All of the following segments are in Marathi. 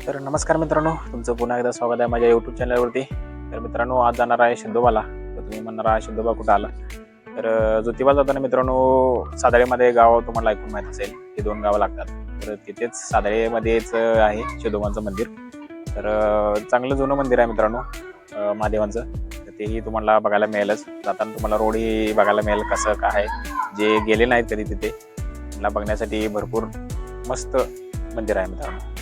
तर नमस्कार मित्रांनो, तुमचं पुन्हा एकदा स्वागत आहे माझ्या यूट्यूब चॅनलवरती. तर मित्रांनो, आज जाणार आहे सिद्धोबाला. तर तुम्ही म्हणणार आहे सिद्धोबा कुठं आला? तर ज्योतिबा जाताना मित्रांनो, सादळेमध्ये गाव तुम्हाला ऐकून माहीत असेल, हे 2 गावं लागतात. तर तिथेच सादळेमध्येच आहे सिद्धोबांचं मंदिर. तर चांगलं जुनं मंदिर आहे मित्रांनो, महादेवांचं. तर तेही तुम्हाला बघायला मिळेलच. जाताना तुम्हाला रोडही बघायला मिळेल कसं काय आहे. जे गेले नाहीत कधी तिथे, त्यांना बघण्यासाठी भरपूर मस्त मंदिर आहे मित्रांनो.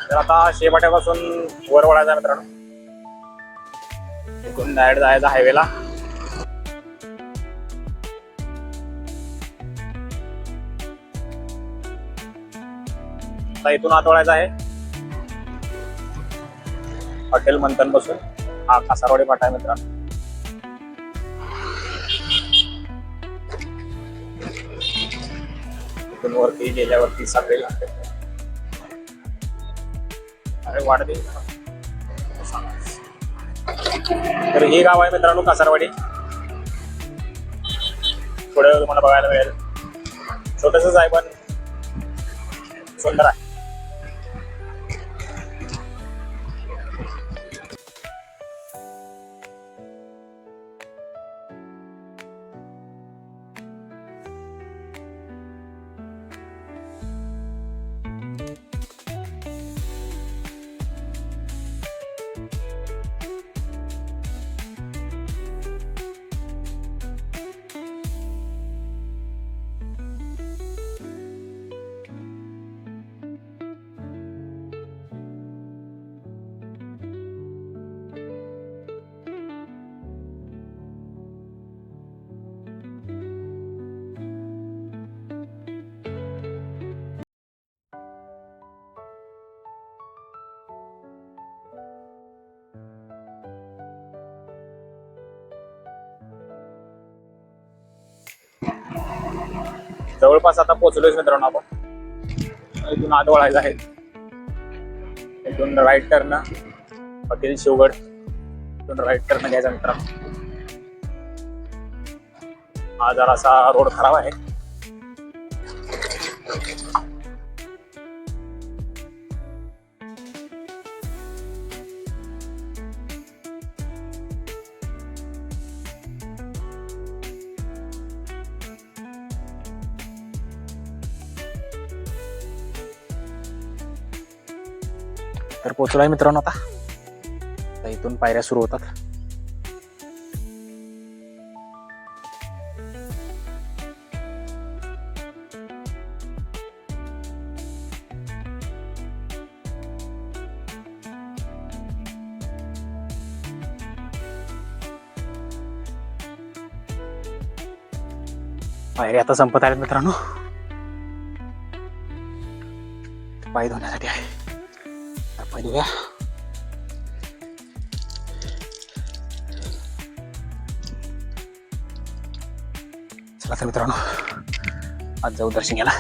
तर आता शेपाट्यापासून वर वळायचा मित्रांनो, इथून डायरेक्ट जायचा हायवेला. आता इथून आत वळायचं आहे. हॉटेल मंथन पासून हा कासारवाडी फाटा आहे मित्रांनो. इथून वरती गेल्यावरती साखळी लागते. अरे वाढते. तर हे गाव आहे मित्रांनो कासारवाडी. थोडं तुम्हाला बघायला मिळेल. छोटसच आहे पण सुंदर आहे. जवळपास आता पोहोचलोच मित्रांनो आपण. इथून आत वळायचं आहे. इथून राईट टर्न हॉटेल शिवगड. इथून राईट टर्न घ्यायचा मित्रांनो. हा जरासा रोड खराब आहे. तर पोहोचलो आहे मित्रांनो आता. इथून पायऱ्या सुरू होतात. पायऱ्या आता संपत आहेत मित्रांनो. पाय धुण्यासाठी आहे. पाय धुया. चला तर मित्रांनो, आज जाऊ दर्शन घ्यायला.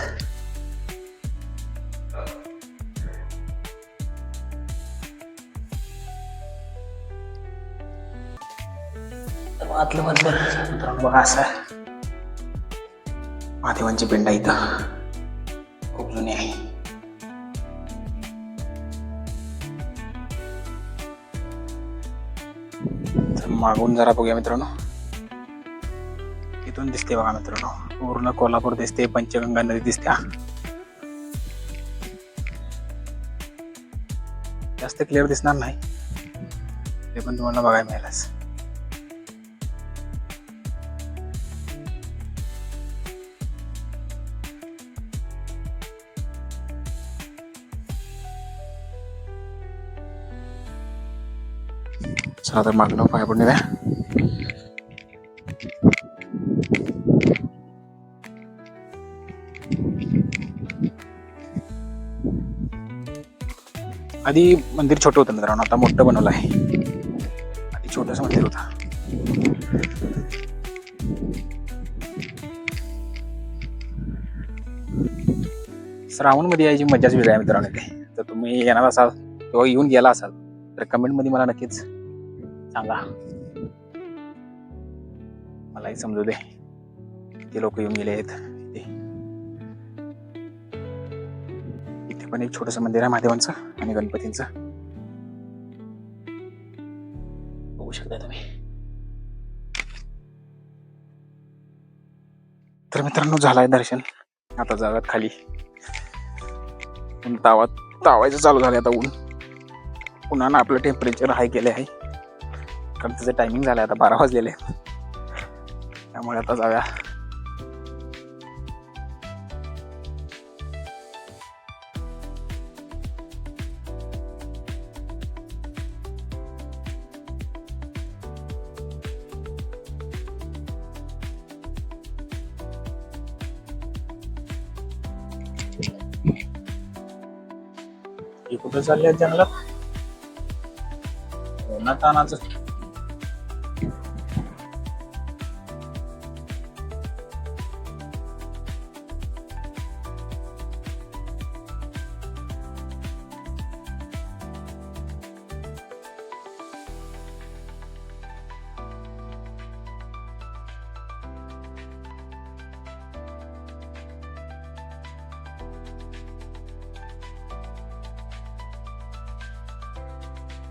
आतलं मधलं मित्रांनो बघा, असं महादेवांची पिंड इथं खूप जुनी आहे. मागून जरा बघूया मित्रांनो. इथून दिसते बघा मित्रांनो, पूर्ण कोल्हापूर दिसते, पंचगंगा नदी दिसते. जास्त क्लिअर दिसणार नाही, ते पण तुम्हाला बघायला मिळेलच. चला तर मागणं पाय पडणे द्या. आधी मंदिर छोटं होतं मित्रांनो, आता मोठं बनवलं आहे. आधी छोटंच मंदिर होतं. श्रावणमध्ये यायची मजाच वेगळी आहे मित्रांनो. इथे तर तुम्ही येणार असाल किंवा येऊन गेला असाल तर कमेंटमध्ये मला नक्कीच सांगा. काही समजू दे, ते लोक येऊन गेले आहेत इथे पण एक छोटस मंदिर आहे महादेवांचं आणि गणपतींचं, बघू शकता तुम्ही. तर मित्रांनो झालाय दर्शन, आता जाऊयात खाली. ऊन तावायचं चालू झालं आता. उन्हानं आपलं टेम्परेचर हाय केले आहे, कारण त्याचं टायमिंग झालंय आता 12 वाजलेले, त्यामुळे आता जाऊया. कुठं चालले जंगलात, उन्हातानाचं